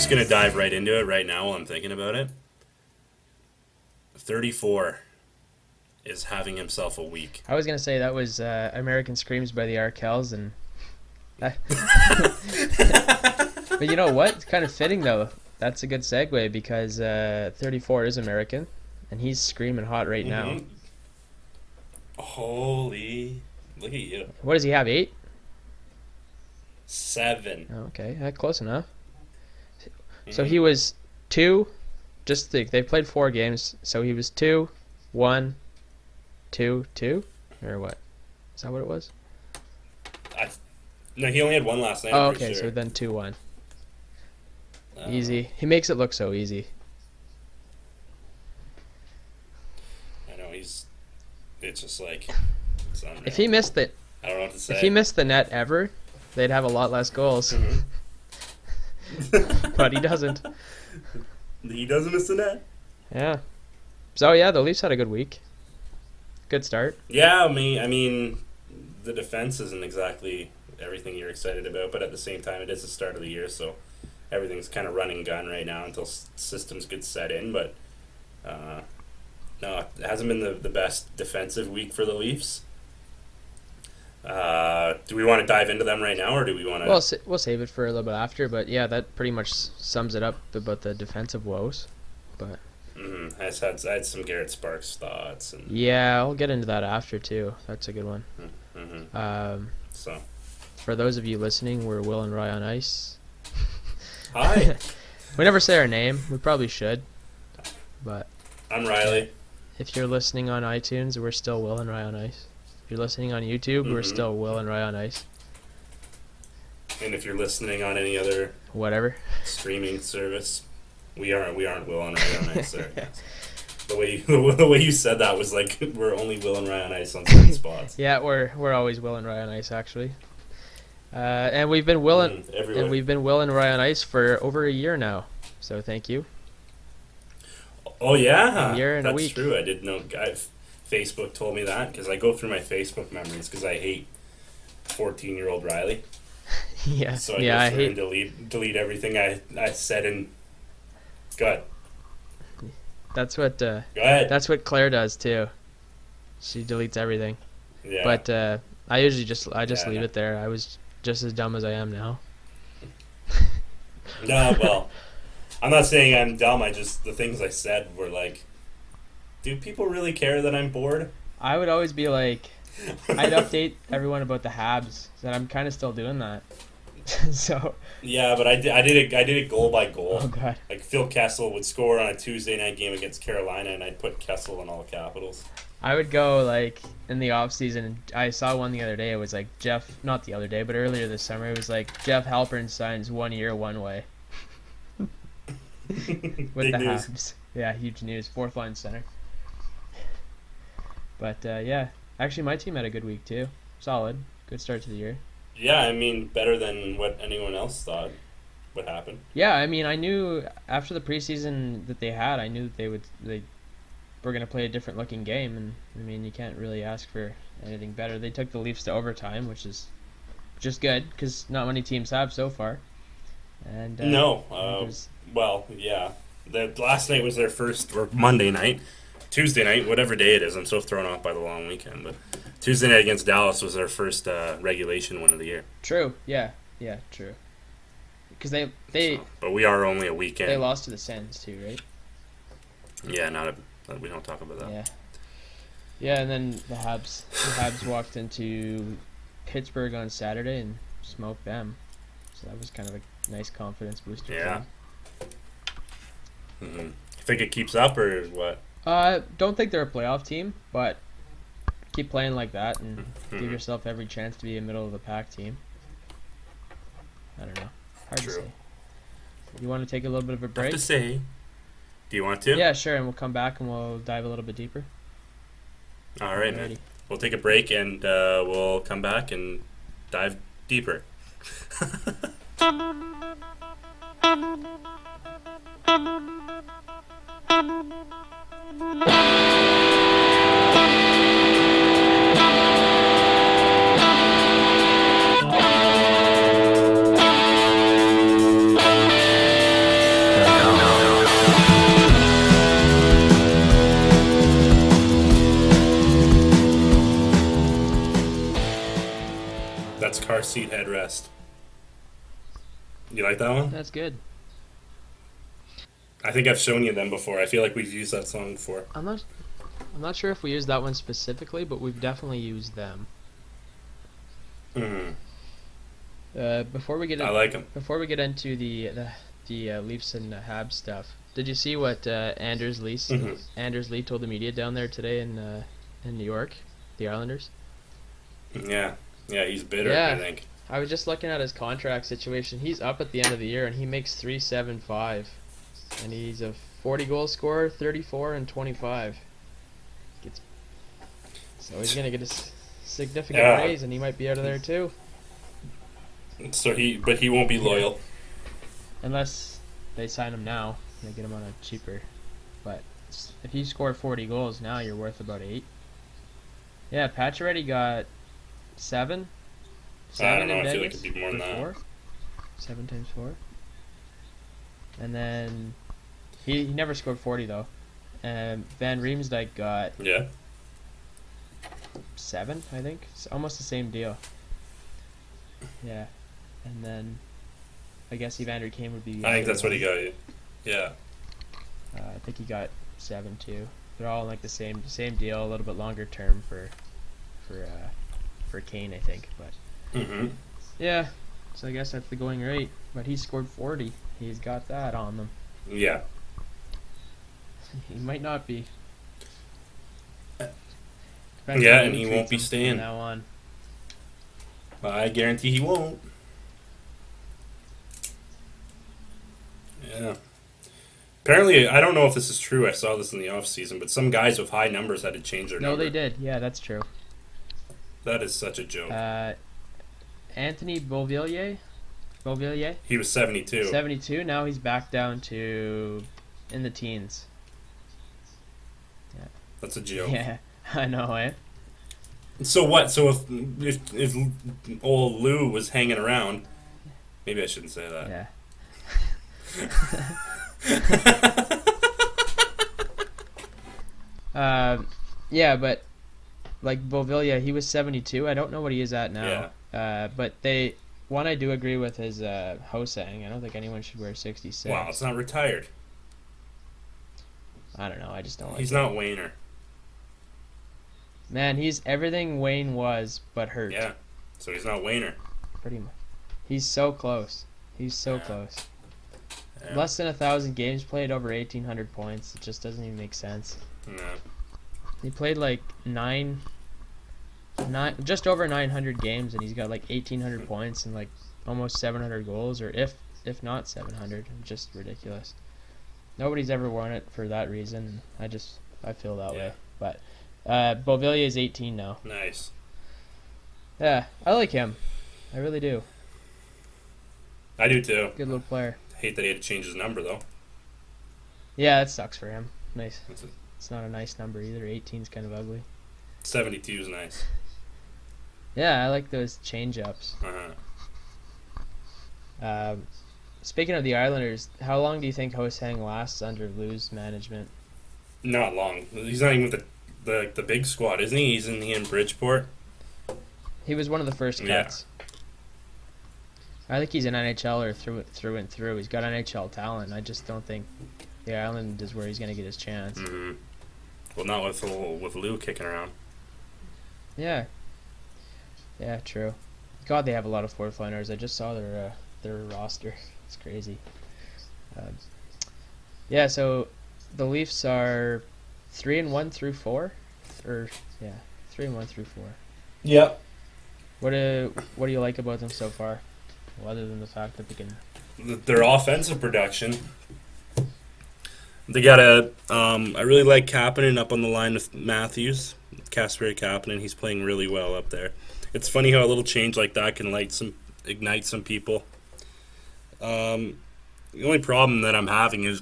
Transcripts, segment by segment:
just going to dive right into it right now while I'm thinking about it. 34 is having himself a week. I was going to say that was American Screams by the Arkells. And But you know what? It's kind of fitting, though. That's a good segue because 34 is American, and he's screaming hot right now. Holy... Look at you. What does he have, 8? 7. Okay, close enough. So he was 2. Just think, they played 4 games, so he was 2, 1, 2, 2, or what? Is that what it was? No, he only had 1 last night. Oh, okay, so then 2, 1. Easy. He makes it look so easy. I know, it's just like... If he missed it, I don't know what to say. If he missed the net ever, they'd have a lot less goals. But he doesn't. He doesn't miss the net. Yeah. So yeah, the Leafs had a good week. Good start. Yeah, I mean, the defense isn't exactly everything you're excited about, but at the same time, it is the start of the year, so everything's kind of run and gun right now until systems get set in. But no, it hasn't been the best defensive week for the Leafs. Do we want to dive into them right now, or do we want to... Well, we'll save it for a little bit after, but yeah, that pretty much sums it up about the defensive woes. But I had some Garrett Sparks thoughts. And... Yeah, I'll get into that after, too. That's a good one. So, for those of you listening, we're Will and Rye on Ice. Hi. We never say our name. We probably should. But I'm Riley. If you're listening on iTunes, we're still Will and Rye on Ice. If you're listening on YouTube, we're still Will and Rye on Ice. And if you're listening on any other streaming service, we aren't Will and Rye on Ice. There. The way you said that was like we're only Will and Rye on Ice on certain spots. Yeah, we're always Will and Rye on Ice actually. And we've been Will and Rye on Ice for over a year now. So thank you. Oh yeah, a year and that's a week. True. I didn't know. Facebook told me that because I go through my Facebook memories because I hate 14-year-old Riley. Yeah. So I go through and delete everything I said and gut. That's what. Go ahead. That's what Claire does too. She deletes everything. Yeah. But I usually just leave it there. I was just as dumb as I am now. No, well, I'm not saying I'm dumb. The things I said were like, do people really care that I'm bored? I would always be like, I'd update everyone about the Habs, and I'm kind of still doing that. So. Yeah, but I did it goal by goal. Oh God. Like Phil Kessel would score on a Tuesday night game against Carolina, and I'd put Kessel in all capitals. I would go like in the off season. And I saw one the other day. It was like not the other day, but earlier this summer. It was like Jeff Halpern signs 1 year, 1 way. With the Habs. Yeah, huge news. 4th line center. But yeah, actually my team had a good week too. Solid, good start to the year. Yeah, I mean better than what anyone else thought would happen. Yeah, I mean I knew after the preseason that they had, I knew that they were going to play a different looking game, and I mean you can't really ask for anything better. They took the Leafs to overtime, which is just good because not many teams have so far. And well, yeah, the last night was their first, or Monday night. Tuesday night, whatever day it is. I'm so thrown off by the long weekend, but Tuesday night against Dallas was their first regulation win of the year. True. Yeah, true. Because but we are only a weekend. They lost to the Sens too, right? Yeah, we don't talk about that. Yeah. Yeah, and then the Habs walked into Pittsburgh on Saturday and smoked them. So that was kind of a nice confidence booster. Yeah. You think it keeps up or what? Don't think they're a playoff team, but keep playing like that and give yourself every chance to be a middle of the pack team. I don't know. Hard to say. You want to take a little bit of a break? Tough to say. Do you want to? Yeah, sure, and we'll come back and we'll dive a little bit deeper. All right, man. We'll take a break and we'll come back and dive deeper. car seat headrest. You like that one? That's good. I think I've shown you them before. I feel like we've used that song before. I'm not sure if we used that one specifically, but we've definitely used them. Mm. Before we I like them. before we get into the Leafs and Habs stuff, did you see what Anders Lee told the media down there today in New York, the Islanders? Yeah, he's bitter. Yeah. I think. I was just looking at his contract situation. He's up at the end of the year, and he makes $375, and he's a 40-goal scorer, 34 and 25. So he's gonna get a significant raise, and he might be out of there too. So but he won't be loyal. Unless they sign him now, they get him on a cheaper. But if you score 40 goals now, you're worth about 8. Yeah, Pacioretty got 7. I don't 7 know. in I feel like Vegas. it'd be more than that. 4. 7 times 4. And then he never scored 40 though. Van Riemsdyk got 7, I think. It's almost the same deal. Yeah. And then I guess Evander Kane would be. I think that's what he got. Yeah. I think he got 7 too. They're all like the same deal, a little bit longer term for Kane, I think. But yeah, so I guess that's the going rate. But he scored 40. He's got that on them. Yeah. He might not be. Yeah, and he won't be staying from now on. I guarantee he won't. Yeah. Apparently, I don't know if this is true. I saw this in the off season, but some guys with high numbers had to change their number. No, they did. Yeah, that's true. That is such a joke. Anthony Beauvillier. He was 72. 72. Now he's back down to in the teens. Yeah. That's a joke. Yeah, I know, eh? So what? So if old Lou was hanging around, maybe I shouldn't say that. Yeah. Yeah, but like Beauvillier, he was 72. I don't know what he is at now. Yeah. But one I do agree with is Hosang. I don't think anyone should wear 66. Wow, it's not retired. I don't know. I just don't like He's it. not Wayner. Man, he's everything Wayne was, but hurt. Yeah. So he's not Wayner. Pretty much. He's so close. He's so close. Yeah. Less than 1,000 games played, over 1,800 points. It just doesn't even make sense. No. He played like just over 900 games, and he's got like 1,800 points and like almost 700 goals, or if not 700. Just ridiculous. Nobody's ever won it for that reason. I feel that way. But Beauvillier is 18 now. Nice. Yeah, I like him. I really do. I do too. Good little player. Hate that he had to change his number though. Yeah, that sucks for him. Nice. That's It's not a nice number either. 18's kind of ugly. 72 is nice. Yeah, I like those change-ups. Speaking of the Islanders, how long do you think Hosang lasts under Lou's management? Not long. He's not even with the big squad, isn't he? He's in Bridgeport. He was one of the first cuts. I think he's an NHLer through and through. He's got NHL talent. I just don't think the Island is where he's going to get his chance. Mm-hmm. Well, not with Lou kicking around. Yeah. Yeah, true. God, they have a lot of fourth liners. I just saw their roster. It's crazy. Yeah, so the Leafs are 3-1 through 4, 3-1 through 4. Yep. What do you like about them so far, other than the fact that they can? Their offensive production. They got I really like Kapanen up on the line with Matthews. Kasperi Kapanen, he's playing really well up there. It's funny how a little change like that can ignite some people. The only problem that I'm having is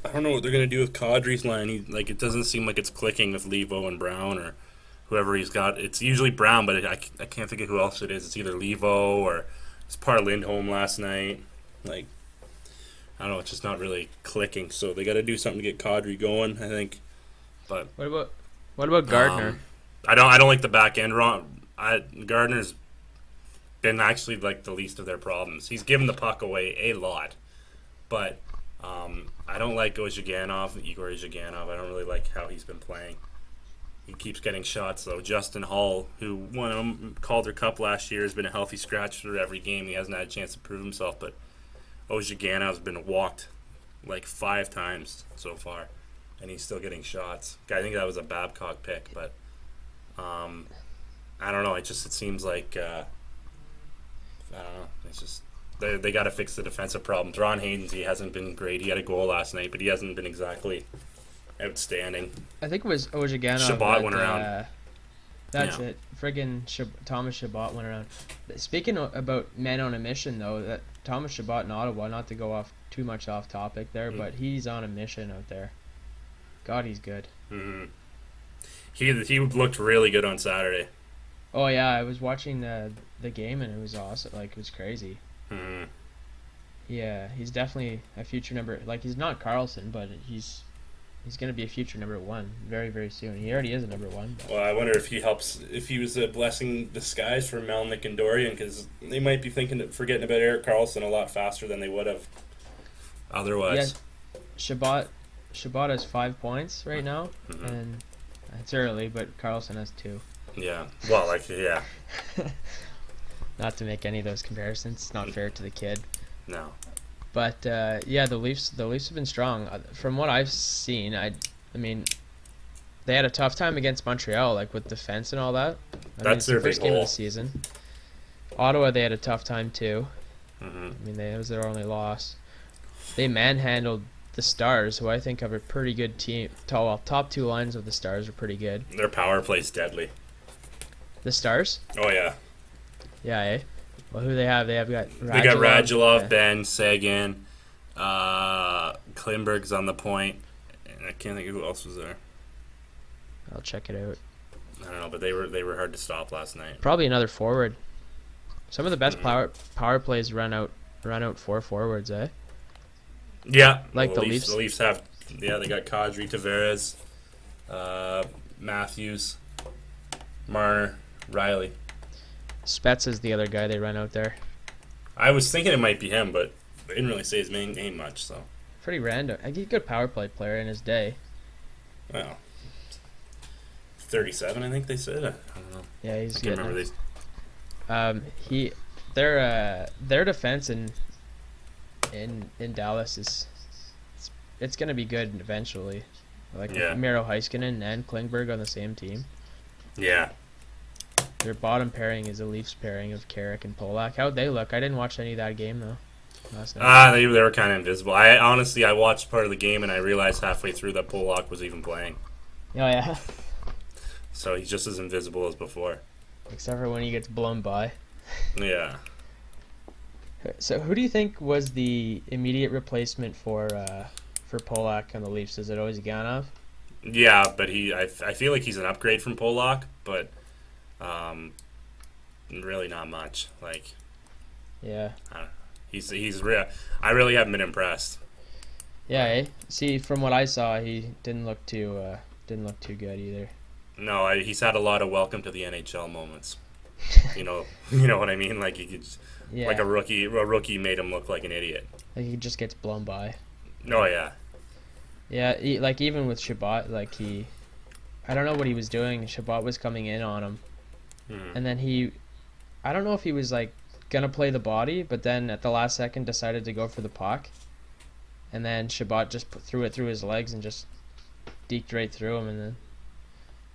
I don't know what they're gonna do with Kadri's line. It doesn't seem like it's clicking with Levo and Brown or whoever he's got. It's usually Brown, but I can't think of who else it is. It's either Levo or it's part of Lindholm last night. I don't know. It's just not really clicking. So they got to do something to get Kadri going, I think. But what about Gardner? I don't like the back end. Gardner's been actually like the least of their problems. He's given the puck away a lot, but I don't like Igor Zhiganov. I don't really like how he's been playing. He keeps getting shots though. Justin Hall, who won Calder Cup last year, has been a healthy scratch through every game. He hasn't had a chance to prove himself, but Ozhaganov's been walked like 5 times so far, and he's still getting shots. I think that was a Babcock pick, but I don't know. It seems like I don't know. It's just they got to fix the defensive problems. Ron Hayden's, he hasn't been great. He had a goal last night, but he hasn't been exactly outstanding. I think it was Ozhiganov. Shabbat went around. That's it. Friggin' Thomas Shabbat went around. Speaking about men on a mission, though, that Thomas Shabbat in Ottawa, not to go off too much off topic there, but he's on a mission out there. God, he's good. Mm-hmm. He looked really good on Saturday. Oh yeah, I was watching the game and it was awesome. Like, it was crazy. Mm-hmm. Yeah, he's definitely a future number. Like, he's not Carlson, but he's going to be a future number 1 very, very soon. He already is a number 1. But. Well, I wonder if he was a blessing in disguise for Melnick and Dorian, because they might be forgetting about Erik Karlsson a lot faster than they would have otherwise. Yeah, Shabbat has 5 points right now, and it's early, but Karlsson has 2. Yeah, well, yeah. Not to make any of those comparisons. It's not fair to the kid. No. But yeah, the Leafs have been strong. From what I've seen, I mean, they had a tough time against Montreal, like with defense and all that. That's their first big game hole. of the season. Ottawa, they had a tough time too. Mm-hmm. I mean, it was their only loss. They manhandled the Stars, who I think have a pretty good team. Top 2 lines of the Stars are pretty good. Their power play's deadly. The Stars? Oh yeah. Yeah, eh? Well, who they have? They got Radulov. They got Radulov, Ben, Sagan, Klimberg's on the point. And I can't think of who else was there. I'll check it out. I don't know, but they were hard to stop last night. Probably another forward. Some of the best power plays run out 4 forwards, eh? Yeah, like well, the Leafs. The Leafs have, they got Kadri, Tavares, Matthews, Marner, Riley. Spets is the other guy they run out there. I was thinking it might be him, but they didn't really say his main name much, so. Pretty random. He's a good power play player in his day. Well, 37, I think they said. I don't know. Yeah, he's I can't good. remember these. Their defense in Dallas it's gonna be good eventually. Like Miro Heiskanen and Klingberg on the same team. Yeah. Their bottom pairing is a Leafs pairing of Carrick and Polak. How'd they look? I didn't watch any of that game though. Last night. They were kind of invisible. I watched part of the game and I realized halfway through that Polak was even playing. Oh yeah. So he's just as invisible as before. Except for when he gets blown by. Yeah. So who do you think was the immediate replacement for Polak on the Leafs? Is it Ozhiganov? Yeah, but I feel like he's an upgrade from Polak, but really not much. Like, yeah, he's real. I really haven't been impressed. Yeah, eh? See, from what I saw, he didn't look too good either. No, he's had a lot of welcome to the NHL moments. you know what I mean. Like like a rookie made him look like an idiot. Like he just gets blown by. Oh yeah. Yeah, like even with Shabbat, like I don't know what he was doing. Shabbat was coming in on him, and then I don't know if he was like gonna play the body, but then at the last second decided to go for the puck, and then Shabbat just threw it through his legs and just deked right through him, and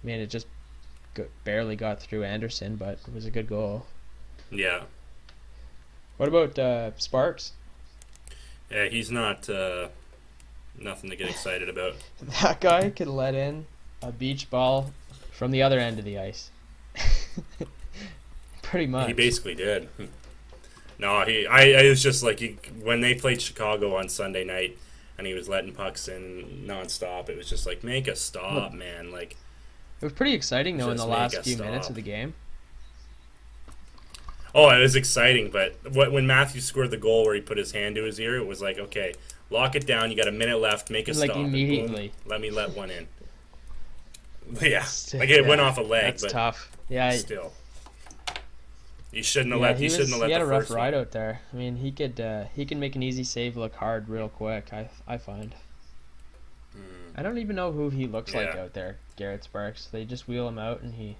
then it just barely got through Anderson, but it was a good goal. Yeah. What about Sparks? Yeah, he's not nothing to get excited about. That guy could let in a beach ball from the other end of the ice. Pretty much. He basically did. No, I was just like when they played Chicago on Sunday night and he was letting pucks in nonstop. It was just like, make a stop, man. Like, it was pretty exciting though in the last few minutes of the game. Oh, it was exciting, but when Matthews scored the goal where he put his hand to his ear, it was like, okay, lock it down. You got a minute left. Make a stop. Like immediately. Boom, let me let one in. Yeah, like it went off a leg. That's but tough. Yeah. Still. He shouldn't have Yeah, let. He shouldn't have he let had the a rough first ride one. out there. I mean, he can make an easy save look hard real quick. I find. I don't even know who he looks like Yeah. out there, Garrett Sparks. They just wheel him out, and he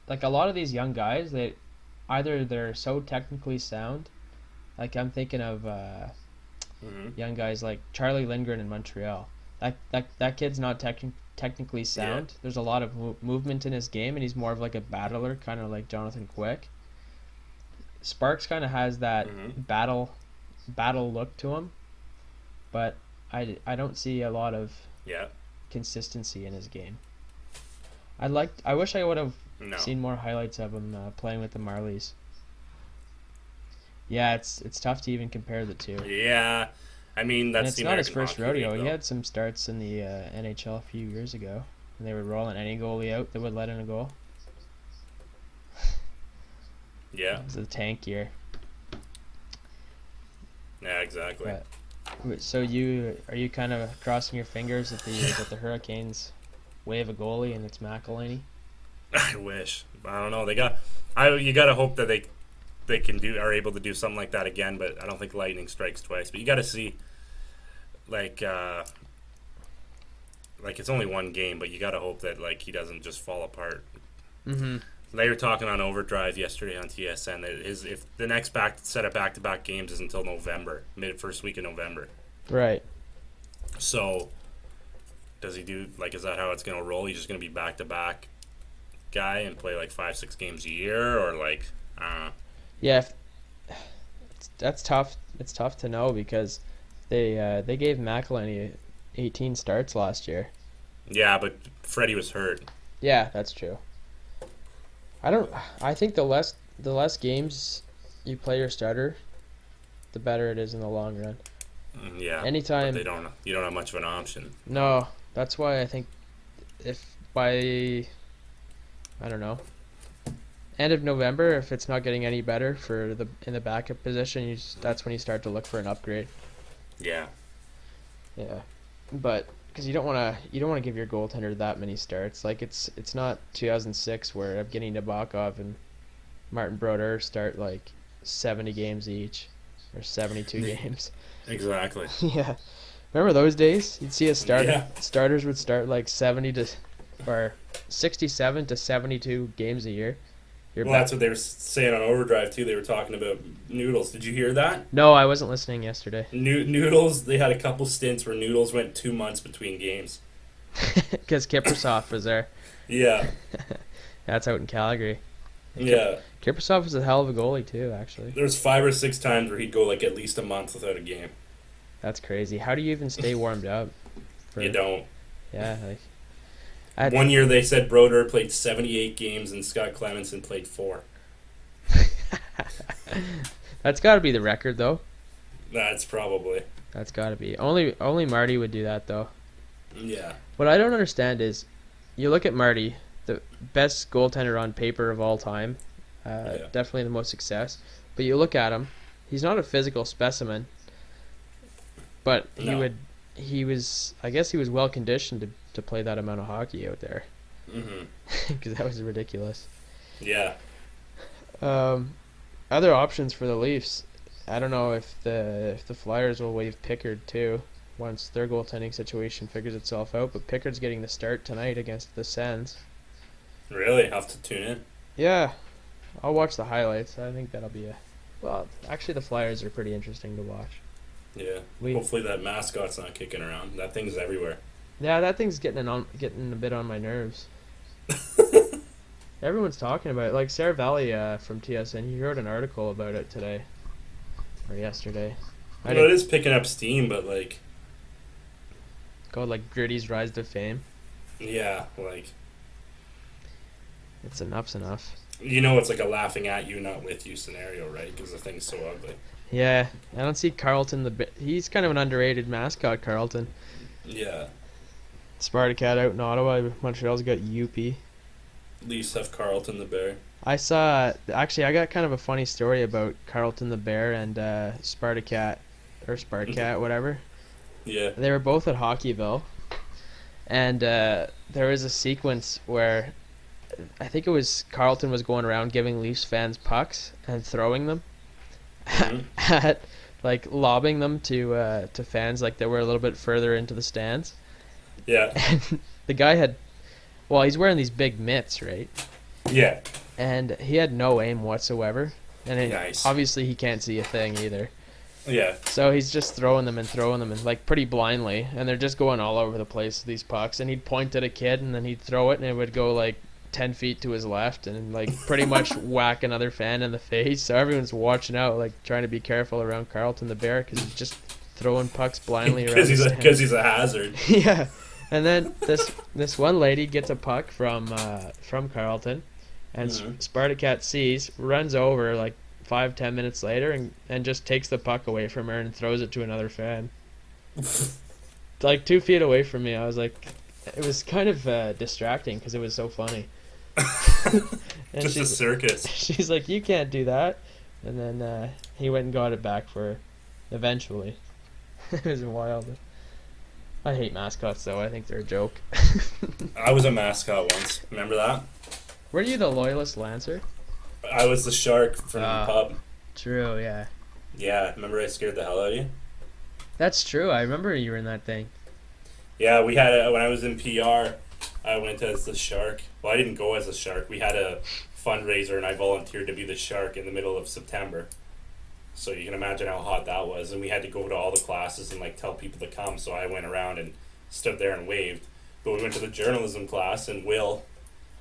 like a lot of these young guys. They either they're so technically sound, like I'm thinking of Hmm. young guys like Charlie Lindgren in Montreal. That kid's not technically Yeah. sound. There's a lot of movement in his game, and he's more of like a battler, kind of like Jonathan Quick. Sparks kind of has that Hmm. battle look to him, but I don't see a lot of Yeah. consistency in his game. I wish I would have No. seen more highlights of him playing with the Marlies. Yeah, it's tough to even compare the two. Yeah. I mean, And that's it's the not his American first Hockey rodeo. League, He though. had some starts in the NHL a few years ago, and they were rolling any goalie out that would let in a goal. Yeah. It was a tank year. Yeah. Exactly. But so are you kind of crossing your fingers that the Hurricanes wave a goalie and it's McElhinney? I wish. I don't know. You gotta hope that they are able to do something like that again. But I don't think lightning strikes twice. But you gotta see like like it's only one game, but you gotta hope that like he doesn't just fall apart. Mm-hmm. They were talking on Overdrive yesterday on TSN that if the next set of back-to-back games is until November, first week of November. Right. So does he do like is that how it's gonna roll? He's just gonna be back-to-back guy and play like 5-6 games a year, or like Yeah, that's tough. It's tough to know because they gave McElhinney 18 starts last year. yeah, but Freddie was hurt. Yeah, that's true. I don't. I think the less games you play your starter, the better it is in the long run. Yeah, but Anytime. you don't have much of an option. No, that's why I think if by I don't know end of November, if it's not getting any better for in the backup position, that's when you start to look for an upgrade. Yeah, Yeah, but because you don't want to give your goaltender that many starts. Like it's not 2006 where Evgeny Nabokov and Martin Brodeur start like 70 games each or 72 games. exactly. Yeah, remember those days? You'd see Yeah. starters would start like 70 to or 67 to 72 games a year. Well, that's what they were saying on Overdrive too. They were talking about Noodles. Did you hear that? No, I wasn't listening yesterday. Noodles. They had a couple stints where Noodles went 2 months between games. Because Kiprasov was there. Yeah, That's out in Calgary. yeah. Kiprasov was a hell of a goalie too, actually. There was 5 or 6 times where he'd go like at least a month without a game. That's crazy. How do you even stay warmed up? You don't. Yeah, like One year they said Brodeur played 78 games and Scott Clemenson played 4. That's got to be the record though. That's probably. That's got to be. Only Marty would do that though. Yeah. What I don't understand is, you look at Marty, the best goaltender on paper of all time, Yeah. definitely the most success. But you look at him, he's not a physical specimen. But No. he was. I guess he was well conditioned to play that amount of hockey out there, Mhm. because that was ridiculous. Yeah. Other options for the Leafs. I don't know if the Flyers will waive Pickard too once their goaltending situation figures itself out. But Pickard's getting the start tonight against the Sens. Really? I'll have to tune in. Yeah, I'll watch the highlights. I think that'll be a. Well, actually, the Flyers are pretty interesting to watch. Yeah. We- Hopefully that mascot's not kicking around. That thing's everywhere. Yeah, that thing's getting a bit on my nerves. Everyone's talking about it. Like Sarah Valley from TSN, he wrote an article about it today or yesterday. I Well, it didn't is picking up steam, but like, called like Gritty's Rise to Fame. yeah, like Enough's enough. it's like a laughing at you, not with you scenario, right? Because the thing's so ugly. Yeah, I don't see Carlton. He's kind of an underrated mascot, Carlton. Yeah. Spartacat out in Ottawa. Montreal's got UP. Leafs have Carlton the Bear. I got kind of a funny story about Carlton the Bear and Spartacat, whatever. Yeah. They were both at Hockeyville, and there was a sequence where I think it was Carlton was going around giving Leafs fans pucks and throwing them Hmm. at like lobbing them to fans like that were a little bit further into the stands. Yeah. And the guy had, well, he's wearing these big mitts, right? Yeah. And he had no aim whatsoever. And Nice. obviously he can't see a thing either. Yeah. So he's just throwing them and like pretty blindly, and they're just going all over the place, these pucks. And he'd point at a kid, and then he'd throw it, and it would go like 10 feet to his left, and like pretty much whack another fan in the face. So everyone's watching out, like trying to be careful around Carlton the Bear, because he's just throwing pucks blindly around. Because he's a hazard. Yeah, and then this one lady gets a puck from Carlton, and Spartacat sees, runs over like 5-10 minutes later, and just takes the puck away from her and throws it to another fan. Like 2 feet away from me. I was like, it was kind of distracting because it was so funny. And Just a circus. she's like, you can't do that. And then he went and got it back for her eventually. It was wild. I hate mascots though. I think they're a joke. I was a mascot once. Remember that? Were you the Loyalist Lancer? I was the shark from the pub. True, yeah. Yeah, remember I scared the hell out of you? That's true. I remember you were in that thing. Yeah, we had when I was in PR, I went as the shark. Well, I didn't go as a shark. We had a fundraiser, and I volunteered to be the shark in the middle of September. So you can imagine how hot that was, and we had to go to all the classes and like tell people to come. So I went around and stood there and waved. But we went to the journalism class, and Will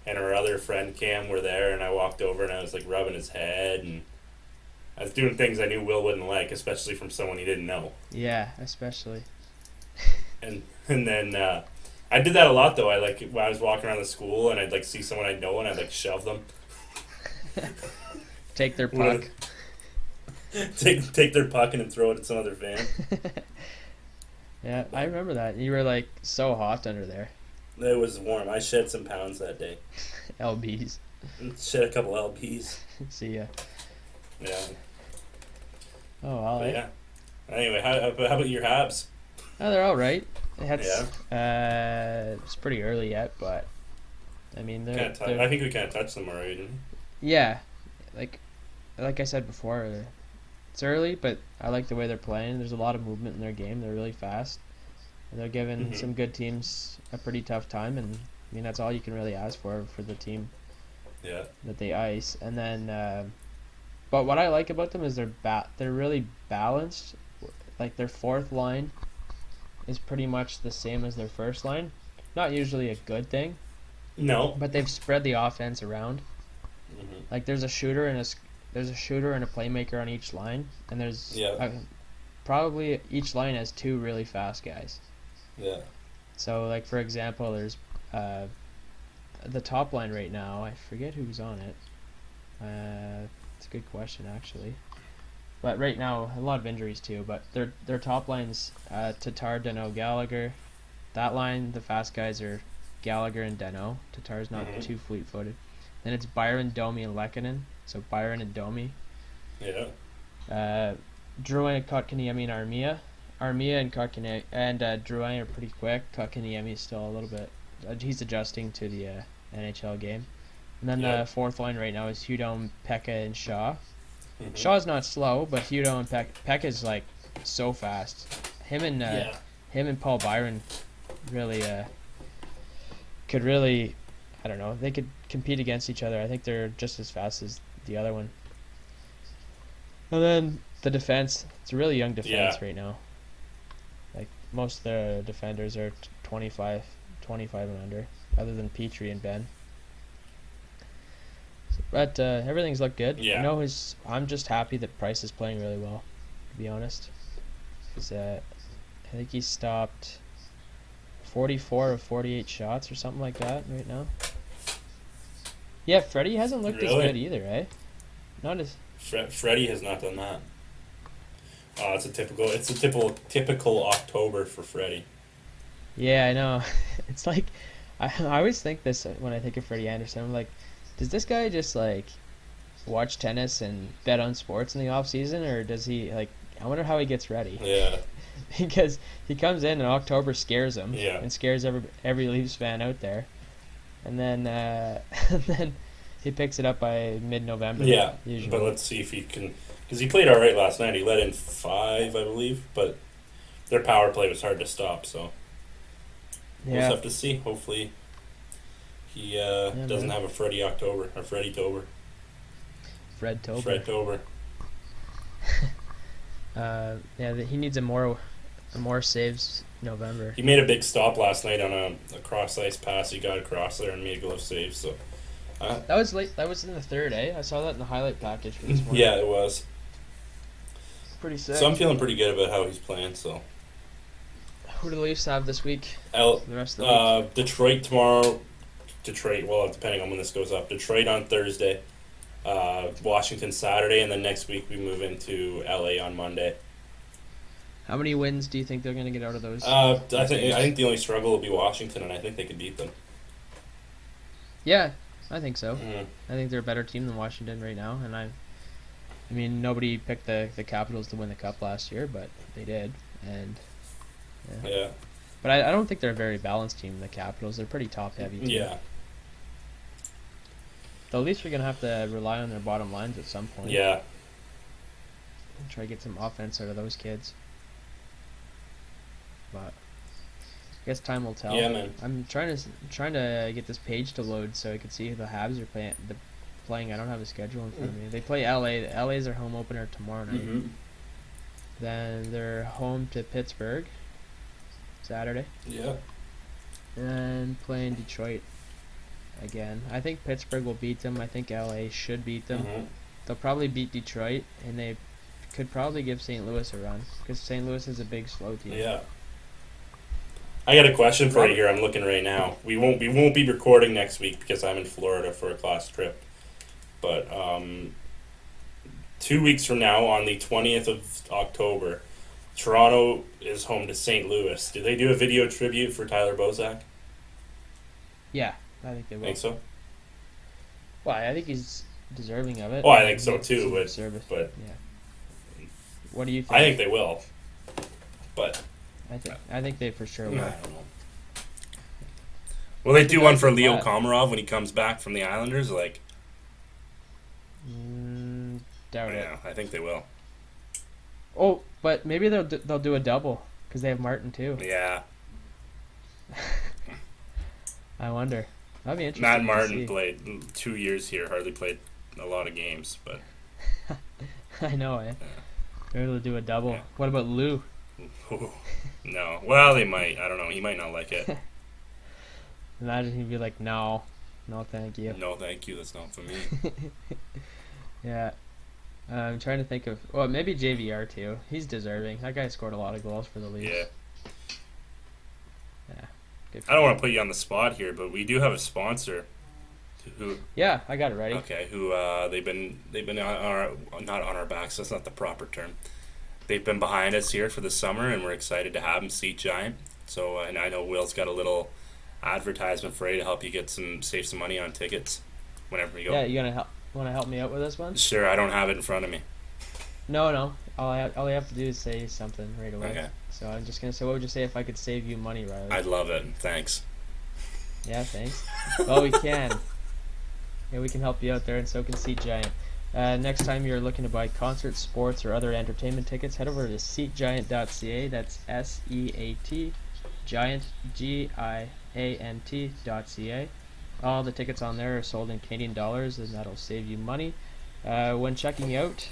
and our other friend Cam were there, and I walked over and I was like rubbing his head, and I was doing things I knew Will wouldn't like, especially from someone he didn't know. Yeah, especially. And then I did that a lot though. I like when I was walking around the school and I'd like see someone I know and I'd like shove them. Take their puck. take their puck and then throw it at some other fan. Yeah, I remember that. You were like so hot under there. It was warm. I shed some pounds that day. LBs. Shed a couple LPs. See ya. Yeah. Oh, well. But yeah. Anyway, how about your Habs? Oh, they're all right. It's pretty early yet, but I mean, I think we kind of touched them already, didn't we? yeah, like I said before, it's early, but I like the way they're playing. There's a lot of movement in their game. They're really fast. And they're giving some good teams a pretty tough time, and I mean that's all you can really ask for the team. Yeah. That they ice, and then, but what I like about them is they're really balanced. Like their fourth line is pretty much the same as their first line. Not usually a good thing. No. But they've spread the offense around. Mm-hmm. Like there's a shooter and a playmaker on each line, and there's probably each line has two really fast guys. Yeah. So like for example, there's the top line right now. I forget who's on it. It's a good question actually. But right now, a lot of injuries too. But their top line's Tatar, Deno, Gallagher. That line, the fast guys are Gallagher and Deno. Tatar's not too fleet-footed. Then it's Byron, Domi, and Lehkonen. So Byron and Domi. Yeah. Drouin, Kotkaniemi, and Armia. Armia and Kotkaniemi and Drouin are pretty quick. Kotkaniemi is still a little bit. He's adjusting to the NHL game. And then the fourth line right now is Hudon, Pekka, and Shaw. Mm-hmm. Shaw's not slow, but Hudon and Pekka's like so fast. Him and Paul Byron really could really, I don't know, they could compete against each other. I think they're just as fast as the other one. And then the defense, it's a really young defense right now. Like most of the defenders are 25 and under, other than Petrie and Ben. But everything's looked good. Yeah. I'm just happy that Price is playing really well, to be honest. Because I think he stopped 44 of 48 shots or something like that right now. Yeah, Freddie hasn't looked as good either, eh? Not as. Freddie has not done that. It's a typical October for Freddie. Yeah, I know. It's like I always think this when I think of Freddie Anderson. I'm like, does this guy just like watch tennis and bet on sports in the off season, or does he like? I wonder how he gets ready. Yeah. Because he comes in and October scares him. Yeah. And scares every Leafs fan out there. and then and then he picks it up by mid-November. Yeah, Usually. but let's see if he can, because he played all right last night. He let in 5, I believe, but their power play was hard to stop. So we'll just Yeah. have to see. Hopefully, he doesn't Man. have a Freddie October or Freddie Tober. Fred Tober. Fred Tober. He needs a more saves November. He made a big stop last night on a cross ice pass. He got across there and made a glove save. So That was late. That was in the third, eh? I saw that in the highlight package for this morning. yeah, it was. Pretty sick. So I'm feeling pretty good about how he's playing. So Who do the Leafs have this week? the rest of the week? Detroit tomorrow. Detroit. Well, depending on when this goes up. Detroit on Thursday. Washington Saturday, and then next week we move into LA on Monday. How many wins do you think they're going to get out of those? I think the only struggle will be Washington, and I think they could beat them. Yeah, I think so. Mm. I think they're a better team than Washington right now, and I mean, nobody picked the Capitals to win the Cup last year, but they did, and Yeah. But I don't think they're a very balanced team. The Capitals, they're pretty top heavy. Team. Yeah. The Leafs are going to have to rely on their bottom lines at some point. Yeah. And try to get some offense out of those kids. But I guess time will tell. Yeah, man. I'm trying to get this page to load so I can see who the Habs are playing. I don't have a schedule in front of me. They play LA. LA's their home opener tomorrow night. Mm-hmm. Then they're home to Pittsburgh Saturday. Yeah. And playing Detroit again. I think Pittsburgh will beat them. I think LA should beat them. Mm-hmm. They'll probably beat Detroit, and they could probably give St. Louis a run because St. Louis is a big, slow team. Yeah. I got a question for you here. I'm looking right now. We won't be recording next week because I'm in Florida for a class trip. But 2 weeks from now, on the 20th of October, Toronto is home to St. Louis. Do they do a video tribute for Tyler Bozak? Yeah, I think they will. Think so? Well, I think he's deserving of it. Oh, I think He so gets too. some But service. but Yeah. What do you think? I think they will. But I think they for sure I will. don't know. Will they do one for Leo What? Komarov when he comes back from the Islanders? Like, Doubt it. yeah, I think they will. Oh, but maybe they'll do a double because they have Martin too. Yeah. I wonder. That'd be interesting. Matt to Martin see. played 2 years here, hardly played a lot of games, but I know, eh? Maybe they'll do a double. Yeah. What about Lou? no. Well, they might. I don't know. He might not like it. Imagine he'd be like, no, thank you. No, thank you. That's not for me. Yeah. I'm trying to think of. Well, maybe JVR too. He's deserving. That guy scored a lot of goals for the Leafs. Yeah. Yeah. Good for I don't him. want to put you on the spot here, but we do have a sponsor. Who? Yeah, I got it ready. Okay. Who? They've been on our, not on our backs. That's not the proper term. They've been behind us here for the summer, and we're excited to have them. Seat Giant. So, and I know Will's got a little advertisement for you to help you save some money on tickets whenever you go. Yeah, you want to help me out with this one? Sure. I don't have it in front of me. No. All you have to do is say something right away. Okay. So I'm just gonna say, what would you say if I could save you money, Riley? I'd love it. Thanks. Yeah, thanks. Well, we can. Yeah, we can help you out there, and so can Seat Giant. Next time you're looking to buy concerts, sports, or other entertainment tickets, head over to seatgiant.ca. That's SEAT, Giant, GIANT.ca. All the tickets on there are sold in Canadian dollars, and that'll save you money. When checking out,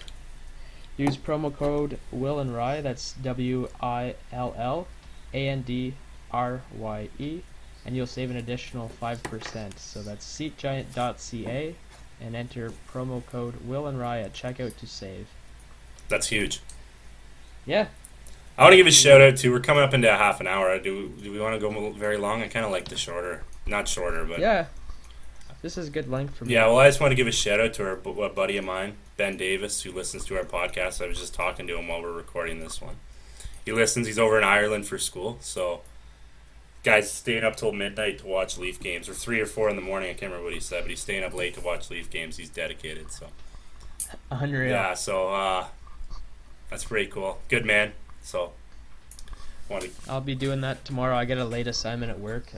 use promo code Will and Rye. That's WILLANDRYE. And you'll save an additional 5%. So that's seatgiant.ca and enter promo code Will and Rye at checkout to save. That's huge. Yeah. I want to give a shout out to. We're coming up into a half an hour. Do we want to go very long? I kind of like the shorter, not shorter, but Yeah. This is good length for me. yeah. Well, I just want to give a shout out to a buddy of mine, Ben Davis, who listens to our podcast. I was just talking to him while we're recording this one. He listens. He's over in Ireland for school, so guy's staying up till midnight to watch Leaf games, or 3 or 4 in the morning. I can't remember what he said, but he's staying up late to watch Leaf games. He's dedicated. So Unreal. yeah. So that's pretty cool. Good man. So want to. I'll be doing that tomorrow. I get a late assignment at work.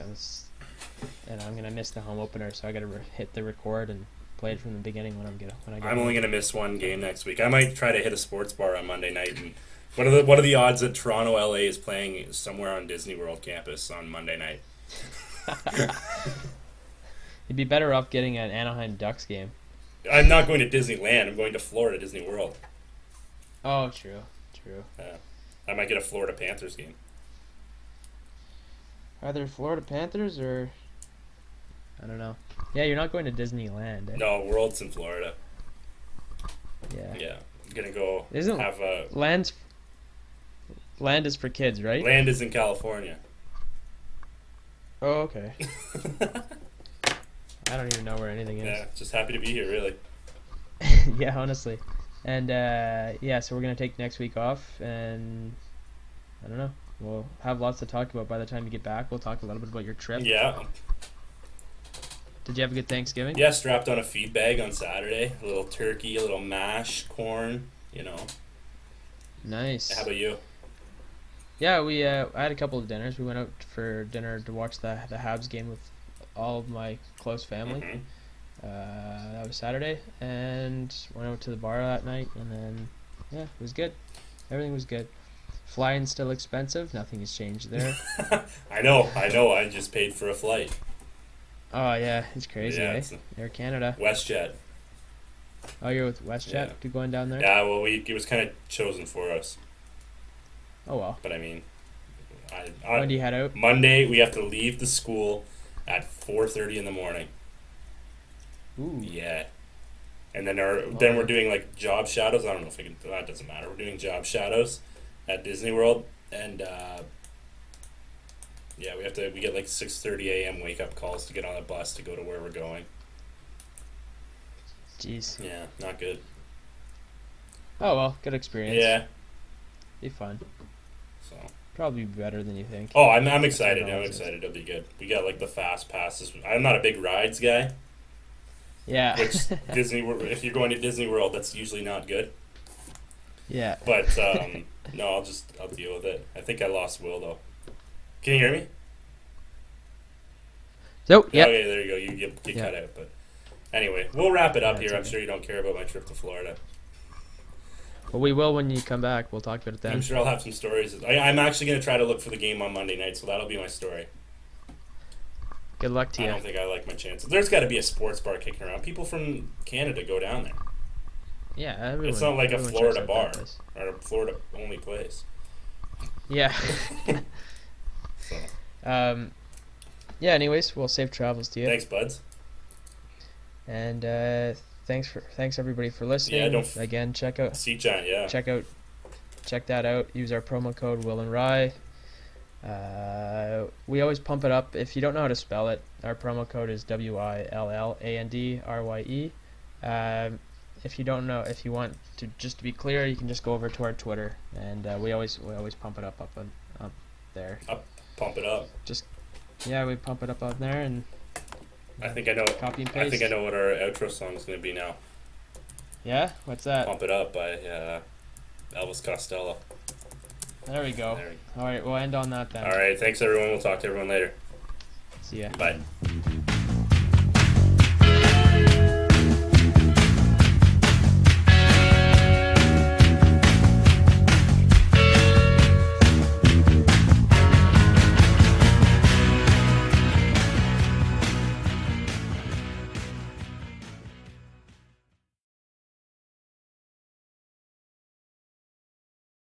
and I'm gonna miss the home opener, so I gotta hit the record and play it from the beginning when I get I'm only home. gonna miss one game next week. I might try to hit a sports bar on Monday night. And what are the odds that Toronto LA is playing somewhere on Disney World campus on Monday night? You'd be better off getting an Anaheim Ducks game. I'm not going to Disneyland. I'm going to Florida Disney World. Oh, true. I might get a Florida Panthers game. Either Florida Panthers or I don't know. Yeah, you're not going to Disneyland. Eh? No, World's in Florida. Yeah. Yeah, I'm gonna go Isn't have a land is for kids, right? land is in California. Oh, okay. I don't even know where anything is. Yeah, just happy to be here, really. Yeah, honestly. And yeah, so we're gonna take next week off, and I don't know. We'll have lots to talk about by the time you get back. We'll talk a little bit about your trip. Yeah, Did you have a good Thanksgiving? yeah. Strapped on a feed bag on Saturday. A little turkey, a little mash, corn. You know. Nice. How about you? Yeah, we I had a couple of dinners. We went out for dinner to watch the Habs game with all of my close family. Mhm. That was Saturday, and went out to the bar that night, and then yeah, it was good. Everything was good. Flying's still expensive. Nothing has changed there. I know. I just paid for a flight. Oh yeah, it's crazy, Yeah, eh? it's Air Canada. WestJet. Oh, you're with WestJet? Yeah. You going down there? Yeah, well, it was kind of chosen for us, Oh well. but I mean, When do you head out? Monday we have to leave the school at 4:30 in the morning. Ooh. Yeah, and then we're doing like job shadows. I don't know if I can. That doesn't matter. We're doing job shadows at Disney World, and yeah, we get like 6:30 a.m. wake up calls to get on the bus to go to where we're going. Jeez. Yeah, not good. Oh well, good experience. Yeah, Be fun. so. Probably better than you think. Oh, I'm excited. I'm Relative. excited. It'll be good. We got like the fast passes. I'm not a big rides guy, Yeah. which if you're going to Disney World, that's usually not good. Yeah. But no, I'll deal with it. I think I lost Will though. Can you hear me? So yeah. Okay, there you go. You Yeah. cut out, but anyway, we'll wrap it up Yeah, here. it's I'm okay. sure you don't care about my trip to Florida. Well, we will when you come back. We'll talk about it then. I'm sure I'll have some stories. I'm actually going to try to look for the game on Monday night, so that'll be my story. Good luck to I you. don't think I like my chances. There's got to be a sports bar kicking around. People from Canada go down there. Yeah, everyone. It's not like a everyone Florida checks out that bar place. or a Florida only place. Yeah. So Yeah. Anyways, well, safe travels to you. thanks, buds. And thanks everybody for listening. Yeah, don't Again, check Sea-Chan, yeah. that out. Use our promo code Will and Rye. We always pump it up. If you don't know how to spell it, our promo code is WILLANDRYE. If you don't know, if you want to just to be clear, you can just go over to our Twitter, and we always pump it up there. Pump it up. Yeah, we pump it up on there, and I think I know. copy and paste. I think I know what our outro song is going to be now. Yeah, what's that? Pump It Up by Elvis Costello. There we go. There we All right, we'll end on that then. All right, thanks everyone. We'll talk to everyone later. See ya. Bye.